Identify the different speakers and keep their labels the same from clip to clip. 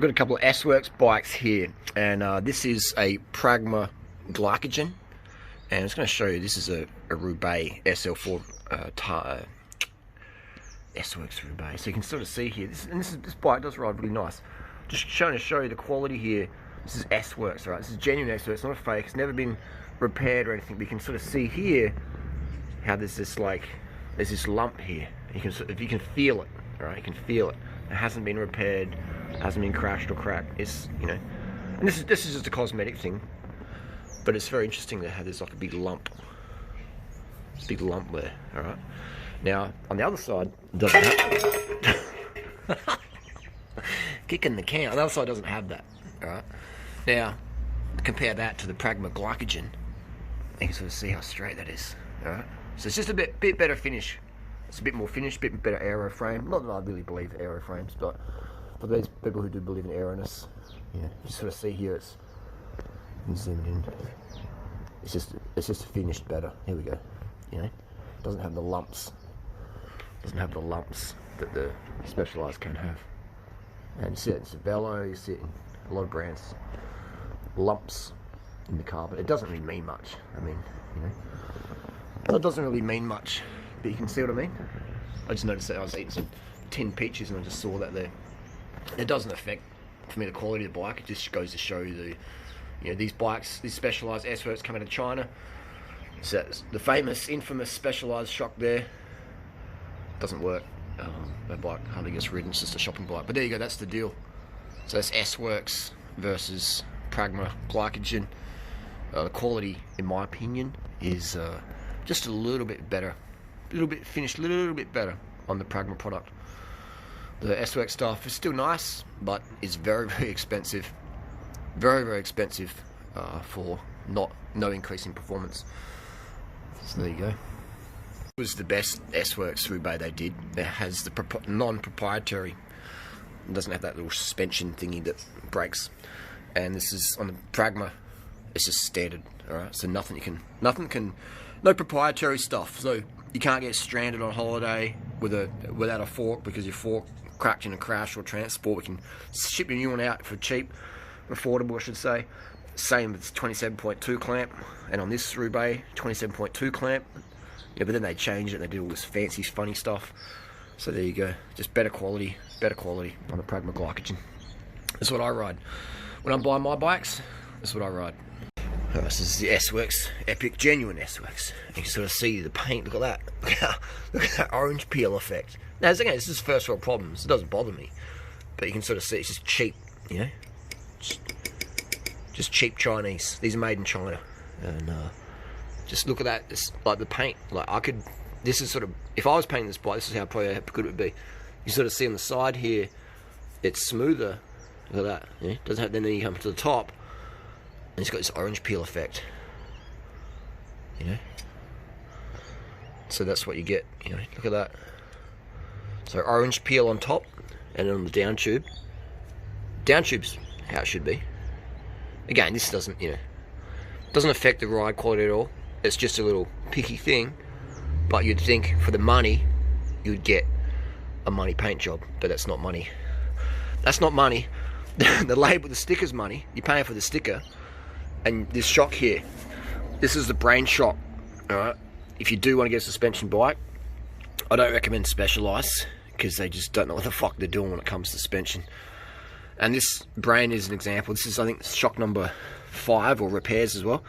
Speaker 1: got a couple of S-Works bikes here, and this is a Pragma Glycogen, and I'm just going to show you. This is a Roubaix SL4 S-Works Roubaix, so you can sort of see here. This bike does ride really nice. Just trying to show you the quality here. This is S-Works, right? This is genuine S-Works, it's not a fake. It's never been repaired or anything. But you can sort of see here how there's this lump here. You can feel it, right? You can feel it. It hasn't been repaired, hasn't been crashed or cracked. It's, you know, and this is just a cosmetic thing, but it's very interesting to have there's like a big lump there. All right. Now on the other side, it doesn't have kicking the can. On the other side doesn't have that. All right. Now compare that to the Pragma Glycogen. You can sort of see how straight that is. All right. So it's just a bit better finish. It's a bit more finished, a bit better aero frame. Not that I really believe aero frames, but for these people who do believe in aeroness, yeah, you sort of see here it's zoomed in. It's just finished better. Here we go. You know, doesn't have the lumps. Doesn't have the lumps that the Specialized can have. And you see it in Cervelo, you see it in a lot of brands. Lumps in the carbon. It doesn't really mean much. I mean, you know, it doesn't really mean much. But you can see what I mean? I just noticed that I was eating some tinned peaches and I just saw that there. It doesn't affect, for me, the quality of the bike. It just goes to show you these bikes, these Specialized S-Works come out of China. So the famous, infamous Specialized shock there doesn't work. That bike hardly gets ridden, it's just a shopping bike. But there you go, that's the deal. So that's S-Works versus Pragma Glycogen. The quality, in my opinion, is just a little bit better. A little bit finished, a little bit better on the Pragma product. The S-Works stuff is still nice, but it's very, very expensive. Very, very expensive for no increase in performance. So there you go. It was the best S-Works Roubaix they did. It has the non-proprietary. It doesn't have that little suspension thingy that breaks. And this is on the Pragma. It's just standard. All right. So no proprietary stuff. So you can't get stranded on holiday without a fork because your fork cracked in a crash or transport. We can ship your new one out for cheap, affordable I should say. Same with 27.2 clamp, and on this Roubaix 27.2 clamp. Yeah, but then they changed it and they did all this fancy funny stuff. So there you go, just better quality on the Pragma Glycogen. That's what I ride. When I'm buying my bikes, that's what I ride. This is the S-Works, epic, genuine S-Works. You can sort of see the paint, look at that. Look at that orange peel effect. Now, again, this is first world problems. It doesn't bother me. But you can sort of see it's just cheap, you know? Just cheap Chinese. These are made in China. And just look at that. It's like the paint. Like this is sort of, if I was painting this bike, this is how good it would be. You sort of see on the side here, it's smoother. Look at that. Yeah? Doesn't have, then you come to the top. And it's got this orange peel effect, you know. So that's what you get, you know. Look at that. So orange peel on top, and on the down tube. Down tube's how it should be. Again, this doesn't, you know, doesn't affect the ride quality at all. It's just a little picky thing. But you'd think for the money, you'd get a money paint job, but that's not money. That's not money. The label, the sticker's money. You're paying for the sticker. And this shock here, this is the brain shock. Alright, if you do want to get a suspension bike, I don't recommend Specialized because they just don't know what the fuck they're doing when it comes to suspension. And this brain is an example. This is, I think, shock number 5 or repairs as well.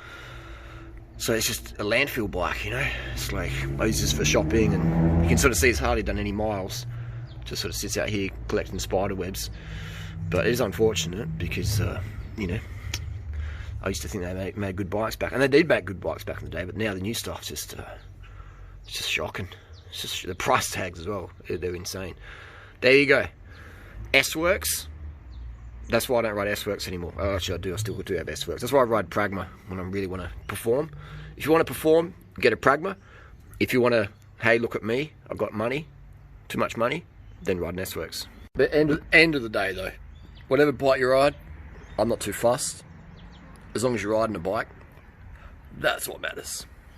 Speaker 1: So it's just a landfill bike, you know. It's like, I use this for shopping, and you can sort of see it's hardly done any miles. Just sort of sits out here collecting spider webs. But it is unfortunate because, you know, I used to think they made good bikes back, and they did make good bikes back in the day. But now the new stuff's just, it's just shocking. It's just the price tags as well. They're insane. There you go. S-Works. That's why I don't ride S-Works anymore. Oh, actually, I do. I still do have S-Works. That's why I ride Pragma when I really want to perform. If you want to perform, get a Pragma. If you want to, hey, look at me, I've got money, too much money, then ride an S-Works. But end of the day, though, whatever bike you ride, I'm not too fussed. As long as you're riding a bike, that's what matters.